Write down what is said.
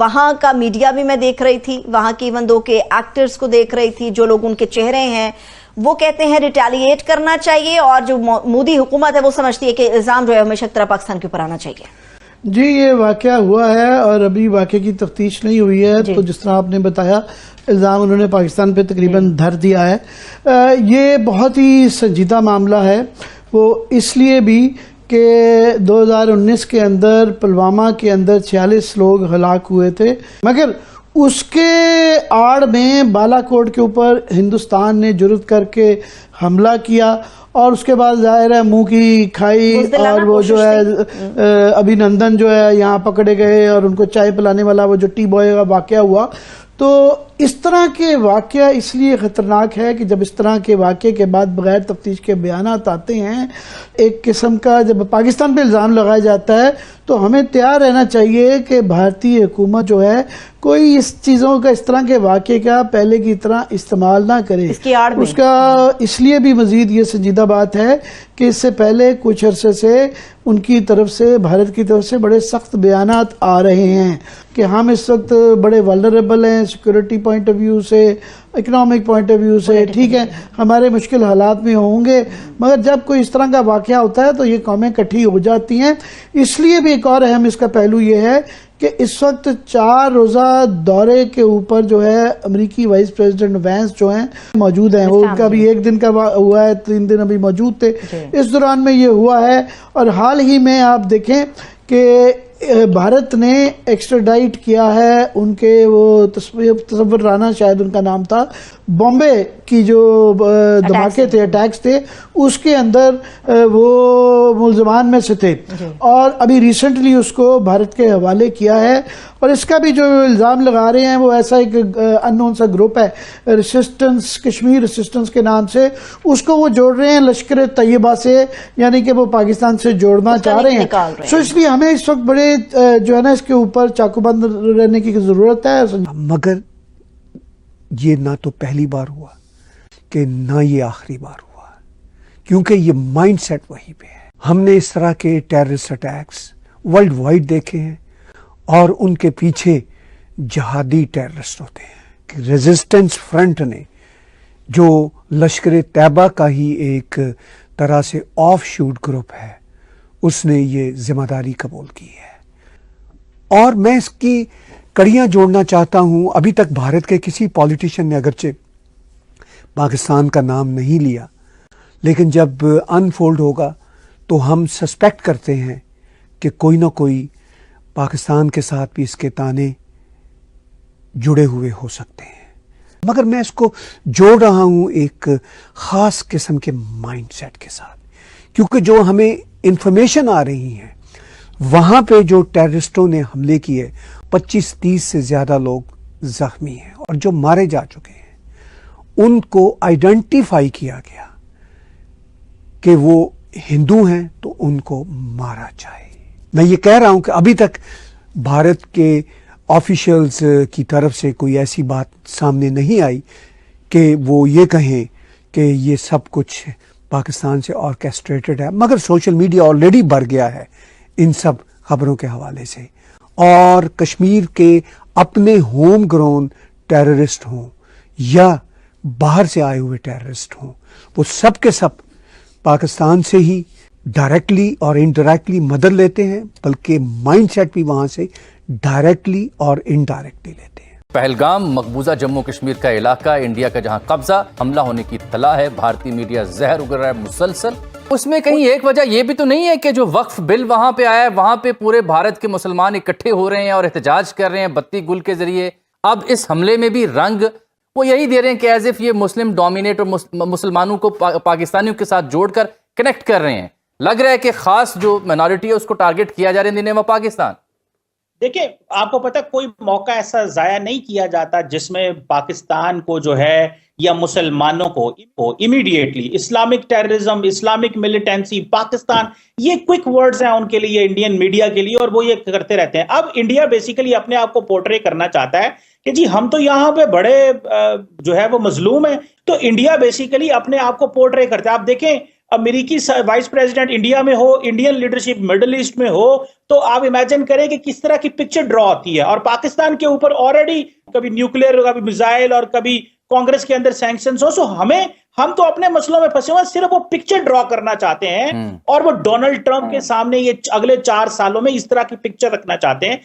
वहां का मीडिया भी मैं देख रही थी, वहां के इवन दो के एक्टर्स को देख रही थी, जो लोग उनके चेहरे हैं वो कहते हैं रिटेलिएट करना चाहिए, और जो मोदी हुकूमत है वो समझती है कि इल्जाम जो है हमेशा तरह पाकिस्तान के ऊपर आना चाहिए। जी, ये वाकया हुआ है और अभी वाकये की तफ्तीश नहीं हुई है, तो जिस तरह आपने बताया इल्ज़ाम उन्होंने पाकिस्तान पे तकरीबन धर दिया है। ये बहुत ही संजीदा मामला है, वो इसलिए भी कि 2019 के अंदर पुलवामा के अंदर 46 लोग हलाक हुए थे, मगर उसके आड़ में बालाकोट के ऊपर हिंदुस्तान ने जुर्रत करके हमला किया, और उसके बाद जाहिर है मुंह की खाई, और वो जो है अभिनंदन जो है यहाँ पकड़े गए और उनको चाय पिलाने वाला वो जो टी बॉय का वाकया हुआ। तो इस तरह के वाकया इसलिए ख़तरनाक है कि जब इस तरह के वाकये के बाद बग़ैर तफ्तीश के बयानात आते हैं, एक किस्म का जब पाकिस्तान पे इल्ज़ाम लगाया जाता है, तो हमें तैयार रहना चाहिए कि भारतीय हुकूमत जो है कोई इस चीज़ों का, इस तरह के वाकये का पहले की तरह इस्तेमाल ना करे। उसका इसलिए भी मज़ीद ये संजीदा बात है कि इससे पहले कुछ अरसे से उनकी तरफ से, भारत की तरफ से बड़े सख्त बयानात आ रहे हैं कि हम इस वक्त बड़े वल्नरेबल हैं सिक्योरिटी पॉइंट ऑफ व्यू से, इकोनॉमिक पॉइंट ऑफ व्यू से, ठीक है हमारे मुश्किल हालात में होंगे, मगर जब कोई इस तरह का वाकया होता है तो ये कौमें इकट्ठी हो जाती हैं। इसलिए भी एक और अहम इसका पहलू ये है कि इस वक्त 4 रोज़ा दौरे के ऊपर जो है अमेरिकी वाइस प्रेसिडेंट वैंस जो हैं मौजूद हैं, वो उनका भी 1 दिन का हुआ है, 3 दिन अभी मौजूद थे, इस दौरान में ये हुआ है। और हाल ही में आप देखें कि भारत ने एक्स्ट्राडाइट किया है उनके, वो तस्वर राना शायद उनका नाम था, बॉम्बे की जो धमाके थे, अटैक्स थे, उसके अंदर वो मुल्ज़मान में से थे, और अभी रिसेंटली उसको भारत के हवाले किया है। और इसका भी जो इल्ज़ाम लगा रहे हैं वो ऐसा एक अननोन सा ग्रुप है, रेसिस्टेंस, कश्मीर रेसिस्टेंस के नाम से, उसको वो जोड़ रहे हैं लश्कर तैयबा से, यानी कि वो पाकिस्तान से जोड़ना चाह रहे हैं। सो इसलिए हमें इस वक्त बड़े जो है ना इसके ऊपर चाकूबंद रहने की ज़रूरत है। मगर ये ना तो पहली बार हुआ कि ना ये आखिरी बार हुआ, क्योंकि ये माइंडसेट वहीं पे है। हमने इस तरह के टेररिस्ट अटैक्स वर्ल्ड वाइड देखे हैं, और उनके पीछे जहादी टेररिस्ट होते हैं कि रेजिस्टेंस फ्रंट ने, जो लश्कर तैयबा का ही एक तरह से ऑफ शूट ग्रुप है, उसने ये जिम्मेदारी कबूल की है। और मैं इसकी कड़ियां जोड़ना चाहता हूं। अभी तक भारत के किसी पॉलिटिशियन ने अगरचे पाकिस्तान का नाम नहीं लिया, लेकिन जब अनफोल्ड होगा तो हम सस्पेक्ट करते हैं कि कोई ना कोई पाकिस्तान के साथ भी इसके ताने जुड़े हुए हो सकते हैं। मगर मैं इसको जोड़ रहा हूं एक ख़ास किस्म के माइंडसेट के साथ, क्योंकि जो हमें इंफॉर्मेशन आ रही है वहाँ पे जो टेररिस्टों ने हमले किए 25-30 से ज़्यादा लोग ज़ख्मी हैं, और जो मारे जा चुके हैं उनको आइडेंटिफाई किया गया कि वो हिंदू हैं तो उनको मारा जाए। मैं ये कह रहा हूं कि अभी तक भारत के ऑफिशियल्स की तरफ से कोई ऐसी बात सामने नहीं आई कि वो ये कहें कि ये सब कुछ पाकिस्तान से ऑर्केस्ट्रेटेड है, मगर सोशल मीडिया ऑलरेडी भर गया है इन सब खबरों के हवाले से। और कश्मीर के अपने होम ग्रोन टेररिस्ट हों या बाहर से आए हुए टेररिस्ट हों, वो सब के सब पाकिस्तान से ही डायरेक्टली और इनडायरेक्टली मदद लेते हैं, बल्कि माइंडसेट भी वहां से डायरेक्टली और इनडायरेक्टली लेते हैं। पहलगाम मकबूजा जम्मू कश्मीर का इलाका, इंडिया का जहां कब्जा, हमला होने की इत्तला है, भारतीय मीडिया जहर उगल रहा है मुसलसल। उसमें कहीं एक वजह यह भी तो नहीं है कि जो वक्फ बिल वहां पे आया है, वहां पे पूरे भारत के मुसलमान इकट्ठे हो रहे हैं और एहतजाज कर रहे हैं बत्ती गुल के जरिए। अब इस हमले में भी रंग वो यही दे रहे हैं कि एज इफ ये मुस्लिम डोमिनेट और मुसलमानों को पाकिस्तानियों के साथ जोड़कर कनेक्ट कर रहे हैं। लग रहा है कि खास जो माइनॉरिटी है उसको टारगेट किया जा रहा है पाकिस्तान। देखिए, आपको पता कोई मौका ऐसा जाया नहीं किया जाता जिसमें पाकिस्तान को जो है या मुसलमानों को immediately Islamic terrorism, Islamic militancy, Pakistan, ये क्विक वर्ड्स हैं उनके लिए, इंडियन मीडिया के लिए, और वो ये करते रहते हैं। अब इंडिया बेसिकली अपने आप को पोर्ट्रे करना चाहता है कि जी हम तो यहाँ पे बड़े जो है वो मजलूम है, तो इंडिया बेसिकली अपने आप को पोर्ट्रे करता है। आप देखें अमेरिकी वाइस प्रेसिडेंट इंडिया में हो, इंडियन लीडरशिप मिडिल ईस्ट में हो, तो आप इमेजिन करें कि किस तरह की पिक्चर ड्रॉ होती है। और पाकिस्तान के ऊपर ऑलरेडी कभी न्यूक्लियर, कभी मिसाइल और कभी कांग्रेस के अंदर सैंक्शंस हो। सो हम तो अपने मसलों में फंसे हुए, सिर्फ वो पिक्चर ड्रॉ करना चाहते हैं और वो डोनाल्ड ट्रंप के सामने ये अगले 4 सालों में इस तरह की पिक्चर रखना चाहते हैं।